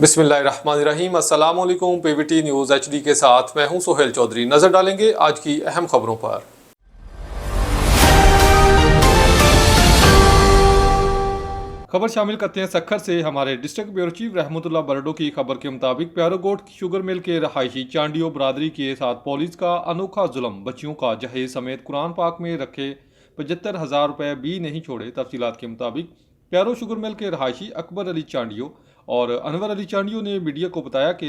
बिस्मिल्लाहिर्रहमानिर्रहीम। अस्सलाम वालेकुम। पीवीटी न्यूज़ HD के साथ मैं हूं सोहेल चौधरी। नजर डालेंगे आज की अहम खबरों पर। खबर शामिल करते हैं सक्खर से। हमारे डिस्ट्रिक्ट ब्यूरो चीफ रहमतुल्लाह बरडो की खबर के मुताबिक प्यारोगोट शुगर मिल के रहायशी चांडियो बरादरी के साथ पुलिस का अनोखा जुल्म। बच्चियों का जहेज समेत कुरान पाक में रखे 75,000 रुपये भी नहीं छोड़े। तफसीलात के मुताबिक प्यारो शुगर मिल के रहायशी अकबर अली चांडियो और अनवर अली चांडियो ने मीडिया को बताया कि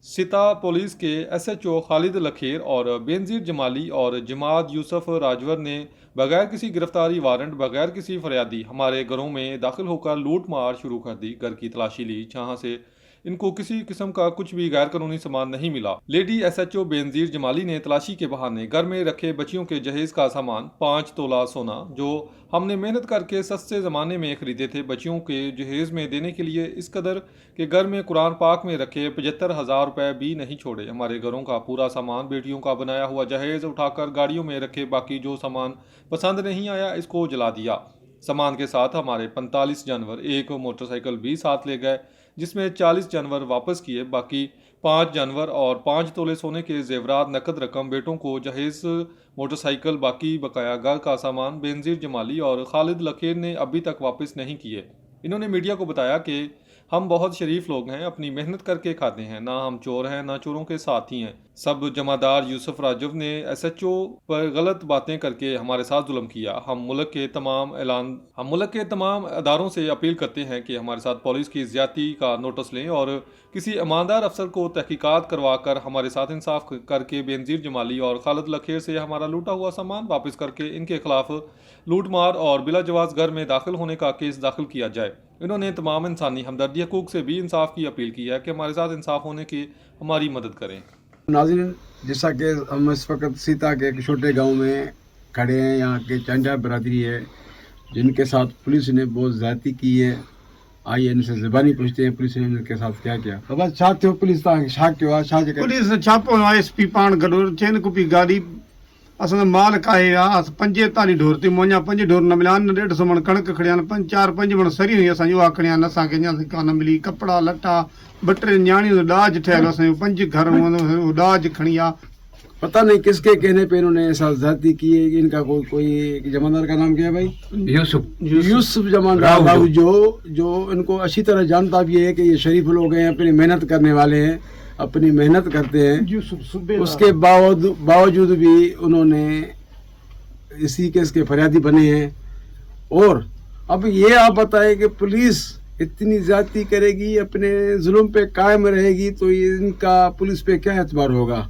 सिता पुलिस के SHO खालिद लखेर और बेनजीर जमाली और जमात यूसुफ राजवर ने बगैर किसी गिरफ्तारी वारंट, बगैर किसी फरियादी हमारे घरों में दाखिल होकर लूट मार शुरू कर दी। घर की तलाशी ली, जहां से इनको किसी किस्म का कुछ भी गैर कानूनी सामान नहीं मिला। लेडी SHO बेनजीर जमाली ने तलाशी के बहाने घर में रखे बच्चियों के जहेज का सामान 5 तोला सोना, जो हमने मेहनत करके सस्ते ज़माने में खरीदे थे, बच्चियों के जहेज में देने के लिए इस कदर के घर में कुरान पाक में रखे 75,000 रुपये भी नहीं छोड़े। हमारे घरों का पूरा सामान, बेटियों का बनाया हुआ जहेज उठाकर गाड़ियों में रखे, बाकी जो सामान पसंद नहीं आया इसको जला दिया। सामान के साथ हमारे 45 जानवर, एक मोटरसाइकिल भी साथ ले गए, जिसमें 40 जानवर वापस किए। बाकी 5 जानवर और 5 तोले सोने के जेवरात, नकद रकम, बेटों को जहेज, मोटरसाइकिल, बाकी बकाया घर का सामान बेनजीर जमाली और खालिद लखेर ने अभी तक वापस नहीं किए। इन्होंने मीडिया को बताया कि हम बहुत शरीफ लोग हैं, अपनी मेहनत करके खाते हैं, ना हम चोर हैं ना चोरों के साथी हैं। सब जमादार यूसुफ राजव ने SHO पर गलत बातें करके हमारे साथ जुल्म किया। हम मुल्क के तमाम अदारों से अपील करते हैं कि हमारे साथ पुलिस की ज्यादती का नोटिस लें और किसी ईमानदार अफसर को तहकीकात करवा कर हमारे साथ इंसाफ करके बेनजीर जमाली और खालिद लखेर से हमारा लूटा हुआ सामान वापस करके इनके खिलाफ लूटमार और बिला जवाज घर में दाखिल होने का केस दाखिल किया जाए। इन्होंने तमाम इंसानी हमदर्दी हकूक से भी इंसाफ की अपील की है कि हमारे साथ इंसाफ होने की हमारी मदद करें। नाज़रीन, जैसा कि हम इस वक्त सीता के एक छोटे गांव में खड़े हैं, यहाँ के चांडिया बरादरी है जिनके साथ पुलिस ने बहुत ज़्यादती की है। आइए इनसे ज़बानी पूछते हैं पुलिस ने इनके साथ क्या किया। तो बस छा थियो पुलिस छा कयो छा पुलिस छापो SP पाण गॾु चइनि कुपी गाॾी असां माल काहे आहे 45 ढोर ते मोञा 5 ढोर न मिलिया आहिनि, 150 मण कणिक खणी आहिनि, 4-5 मण सरी हुई असांजी उहा खणी आहिनि। असांखे अञा कान मिली। कपिड़ा लटा 2-3 न्याणियूं ॾाज ठहियलु, असांजो 5 घर ॾाज खणी आहे। पता नहीं किसके कहने पे इन्होंने ऐसा ज़्यादती की है। इनका कोई जमादार का नाम क्या है भाई? यूसुफ जमादार बाबू, जो इनको अच्छी तरह जानता भी है कि ये शरीफ लोग हैं, अपनी मेहनत करने वाले हैं, अपनी मेहनत करते हैं। उसके बावजूद भी उन्होंने इसी केस के फरियादी बने हैं। और अब ये आप बताएं कि पुलिस इतनी ज्यादती करेगी, अपने जुल्म पे कायम रहेगी, तो इनका पुलिस पे क्या एतबार होगा?